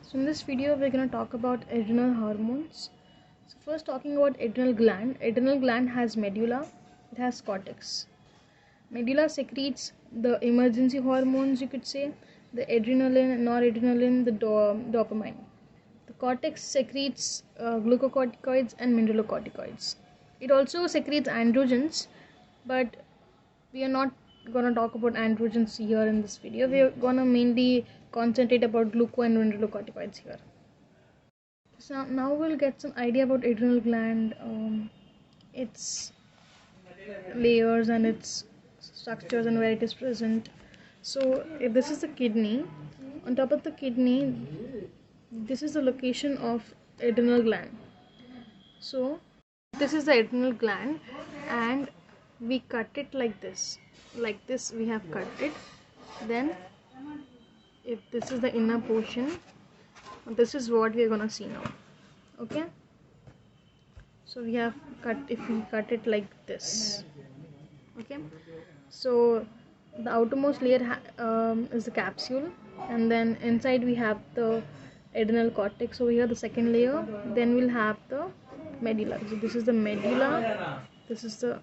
So in this video we're going to talk about adrenal hormones. So first, talking about adrenal gland. Adrenal gland has medulla, it has cortex. Medulla secretes the emergency hormones, you could say, the adrenaline, noradrenaline, the dopamine. The cortex secretes glucocorticoids and mineralocorticoids. It also secretes androgens, but we are not gonna talk about androgens here in this video. We are gonna mainly concentrate about gluco and mineralocorticoids here. So now we'll get some idea about adrenal gland, its layers and its structures and where it is present. So if this is the kidney, on top of the kidney, this is the location of adrenal gland. So this is the adrenal gland, and we cut it like this we have cut it. Then if this is the inner portion, this is what we are gonna see now. Okay, so we have cut, if we cut it like this. Okay, so the outermost layer is the capsule, and then inside we have the adrenal cortex over here, the second layer. Then we'll have the medulla. So this is the medulla, this is the,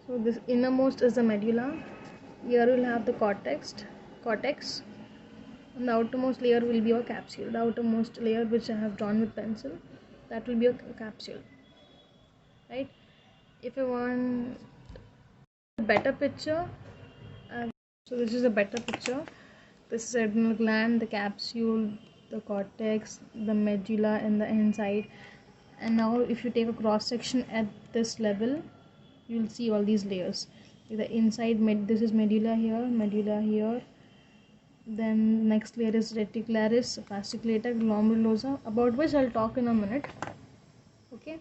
so this innermost is the medulla. Here we'll have the cortex, and the outermost layer will be a capsule. The outermost layer, which I have drawn with pencil, that will be a capsule, right? If you want a better picture, so this is a better picture. This is adrenal gland, the capsule, the cortex, the medulla, and the inside. And now if you take a cross section at this level, you will see all these layers. The inside, this is medulla here, then next layer is reticularis, fasciculator, glomerulosa, about which I'll talk in a minute. Okay,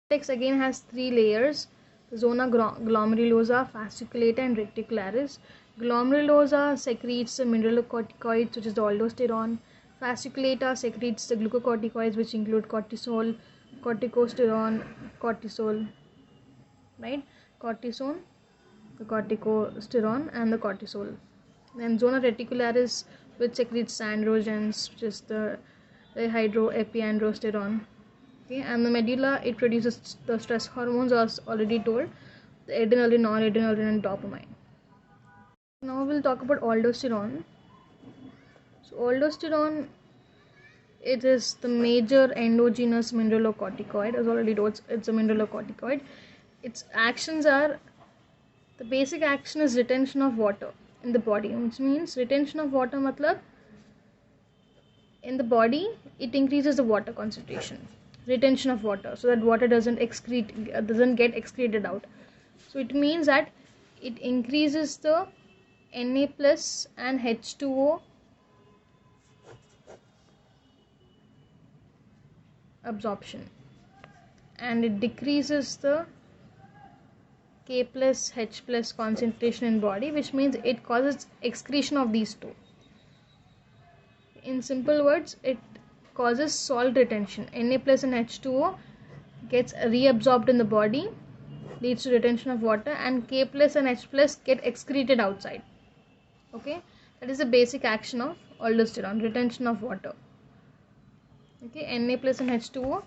cortex again has three layers: zona glomerulosa, fasciculator, and reticularis. Glomerulosa secretes the mineralocorticoids, which is the aldosterone. Fasciculator secretes the glucocorticoids, which include cortisol, corticosterone, cortisol, right? Cortisone, the corticosterone, and the cortisol. Then zona reticularis, which secretes androgens, which is the dihydroepiandrosterone. Okay, and the medulla, it produces the stress hormones, as already told, the adrenaline, noradrenaline, and dopamine. Now we'll talk about aldosterone. So aldosterone, it is the major endogenous mineralocorticoid. As already told, it's a mineralocorticoid. Its actions are, the basic action is retention of water in the body, which means retention of water matlab in the body it increases the water concentration, retention of water, so that water doesn't get excreted out. So it means that it increases the Na plus and H2O absorption, and it decreases the K plus H plus concentration in body, which means it causes excretion of these two. In simple words, it causes salt retention. Na plus and H2O gets reabsorbed in the body, leads to retention of water, and K plus and H plus get excreted outside. Okay, that is the basic action of aldosterone, retention of water. Okay, Na plus and H2O,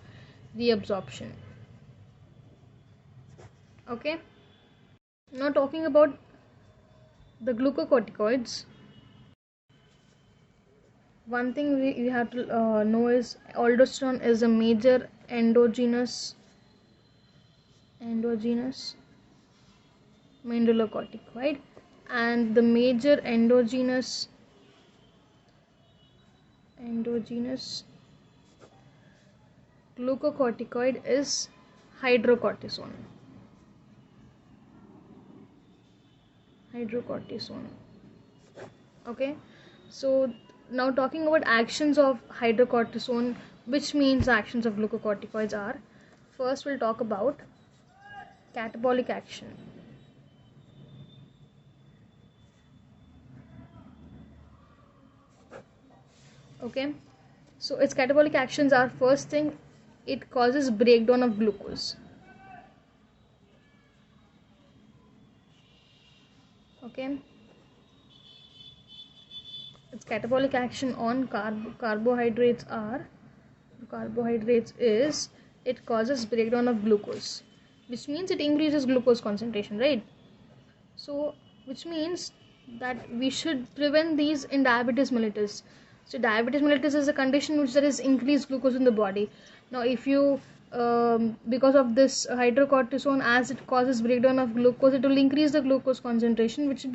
reabsorption. Okay, now talking about the glucocorticoids, one thing we have to know is aldosterone is a major endogenous mineralocorticoid, and the major endogenous glucocorticoid is hydrocortisone. Okay, so now talking about actions of hydrocortisone, which means actions of glucocorticoids are, first we'll talk about catabolic action. Okay, so its catabolic actions are, first thing, it causes breakdown of glucose. Okay, its catabolic action on carbohydrates is it causes breakdown of glucose, which means it increases glucose concentration, right? So which means that we should prevent these in diabetes mellitus. So diabetes mellitus is a condition which there is increased glucose in the body. Now if you because of this hydrocortisone, as it causes breakdown of glucose, it will increase the glucose concentration, which will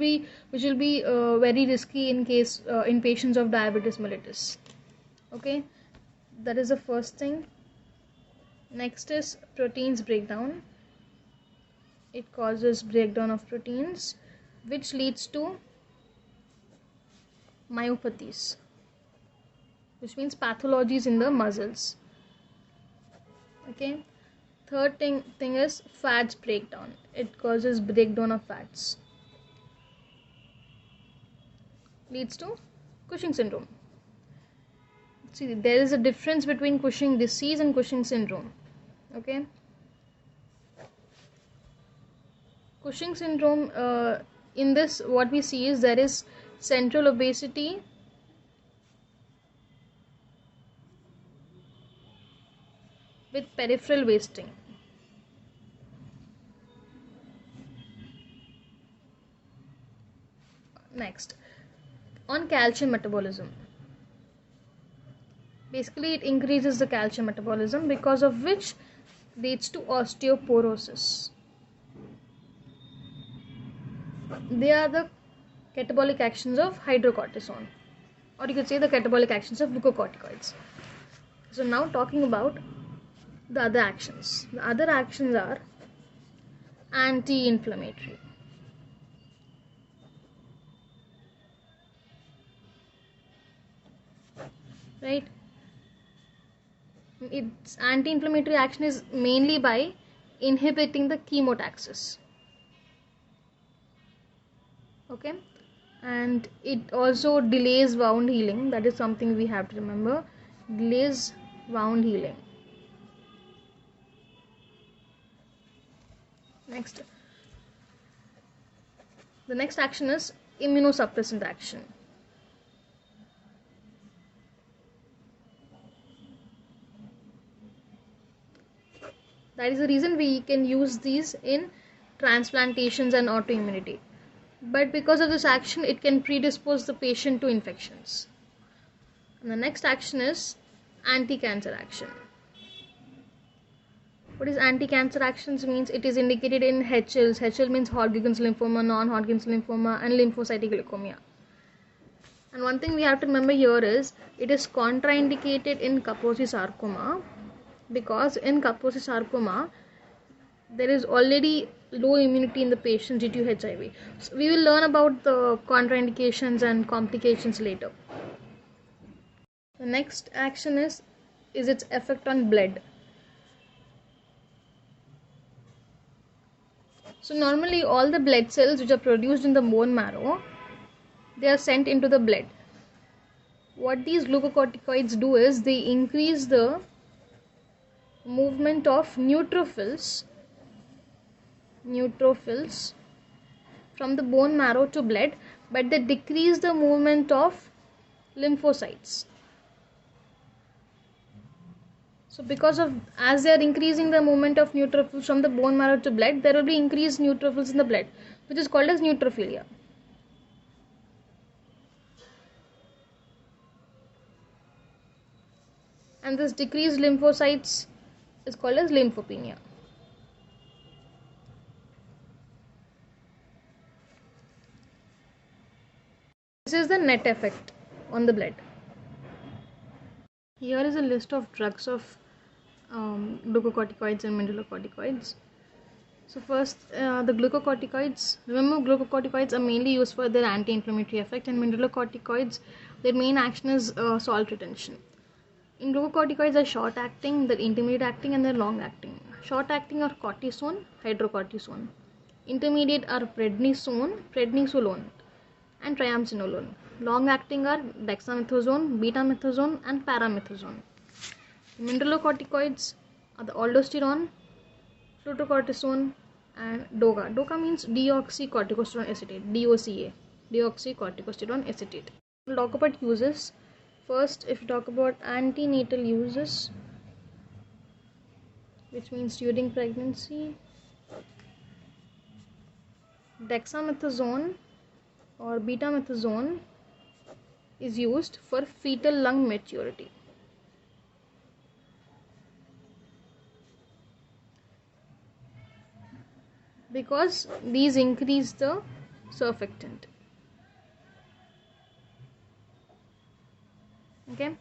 be very risky in case in patients of diabetes mellitus. Okay, that is the first thing. Next is proteins breakdown. It causes breakdown of proteins, which leads to myopathies, which means pathologies in the muscles. Okay, third thing is fats breakdown. It causes breakdown of fats, leads to Cushing syndrome. See, there is a difference between Cushing disease and Cushing syndrome. Okay, Cushing syndrome, in this what we see is there is central obesity, with peripheral wasting. Next, on calcium metabolism. Basically, it increases the calcium metabolism, because of which leads to osteoporosis. They are the catabolic actions of hydrocortisone, or you could say the catabolic actions of glucocorticoids. So now talking about the other actions. The other actions are anti-inflammatory. Right? Its anti-inflammatory action is mainly by inhibiting the chemotaxis. Okay, and it also delays wound healing. That is something we have to remember. Delays wound healing. Next, the next action is immunosuppressant action. That is the reason we can use these in transplantations and autoimmunity. But because of this action, it can predispose the patient to infections. And the next action is anti-cancer action. What is anti-cancer actions means? It is indicated in HLs. HL means Hodgkin's lymphoma, non-Hodgkin's lymphoma, and lymphocytic leukemia. And one thing we have to remember here is it is contraindicated in Kaposi sarcoma, because in Kaposi sarcoma there is already low immunity in the patient due to HIV. So we will learn about the contraindications and complications later. The next action is its effect on blood. So normally all the blood cells which are produced in the bone marrow, they are sent into the blood. What these glucocorticoids do is they increase the movement of neutrophils from the bone marrow to blood, but they decrease the movement of lymphocytes. So because of, as they are increasing the movement of neutrophils from the bone marrow to blood, there will be increased neutrophils in the blood, which is called as neutrophilia. And this decreased lymphocytes is called as lymphopenia. This is the net effect on the blood. Here is a list of drugs of glucocorticoids and mineralocorticoids. So first, the glucocorticoids. Remember, glucocorticoids are mainly used for their anti-inflammatory effect, and mineralocorticoids, their main action is salt retention. In glucocorticoids are short-acting, they're intermediate-acting, and they're long-acting. Short-acting are cortisone, hydrocortisone. Intermediate are prednisone, prednisolone, and triamcinolone. Long-acting are dexamethasone, betamethasone, and paramethasone. Mineralocorticoids are the aldosterone, flutacortisone, and DOCA. DOCA means deoxycorticosterone acetate, DOCA, deoxycorticosterone acetate. We'll talk about uses. First, if you talk about antenatal uses, which means during pregnancy, dexamethasone or betamethasone is used for fetal lung maturity. Because these increase the surfactant. Okay.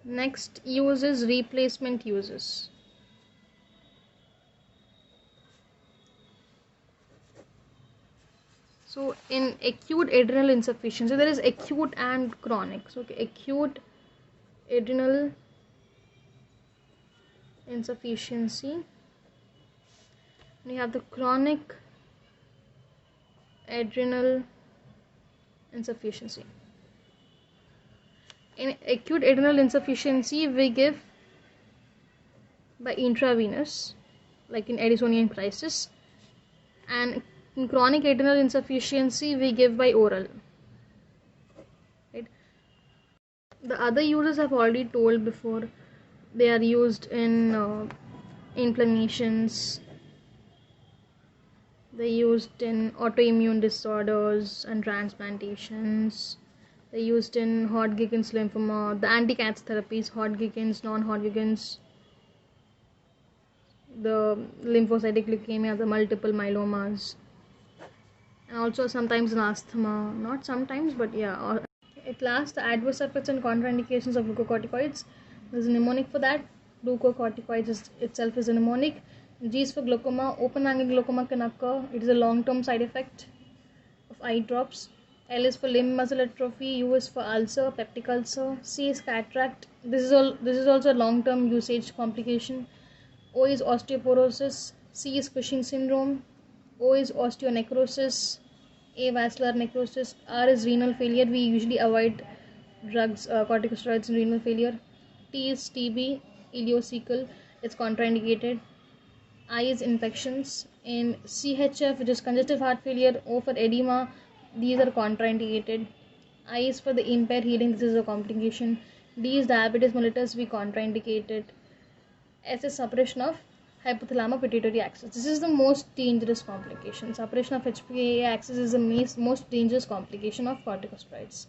Next use is replacement uses. So in acute adrenal insufficiency, there is acute and chronic. So acute adrenal insufficiency, we have the chronic adrenal insufficiency. In acute adrenal insufficiency, we give by intravenous, like in Addisonian crisis, and in chronic adrenal insufficiency, we give by oral. Right? The other uses I've already told before. They are used in inflammations. They're used in autoimmune disorders and transplantations. They're used in Hodgkin's lymphoma, the anti-cancer therapies, Hodgkin's, non-Hodgkin's, the lymphocytic leukemia, the multiple myelomas, and also sometimes in asthma. Not sometimes, but yeah. At last, the adverse effects and contraindications of glucocorticoids. There's a mnemonic for that. Glucocorticoids itself is a mnemonic. G is for glaucoma. Open angle glaucoma can occur. It is a long-term side effect of eye drops. L is for limb muscle atrophy. U is for ulcer, peptic ulcer. C is cataract. This is also a long-term usage complication. O is osteoporosis. C is Cushing syndrome. O is osteonecrosis. A vascular necrosis. R is renal failure. We usually avoid drugs, corticosteroids in renal failure. T is TB, ileocecal. It's contraindicated. I is infections. In CHF, which is congestive heart failure. O for edema. These are contraindicated. I is for the impaired healing. This is a complication. D is diabetes mellitus. We contraindicated. S is suppression of hypothalamic pituitary axis. This is the most dangerous complication. Suppression of HPA axis is the most dangerous complication of corticosteroids.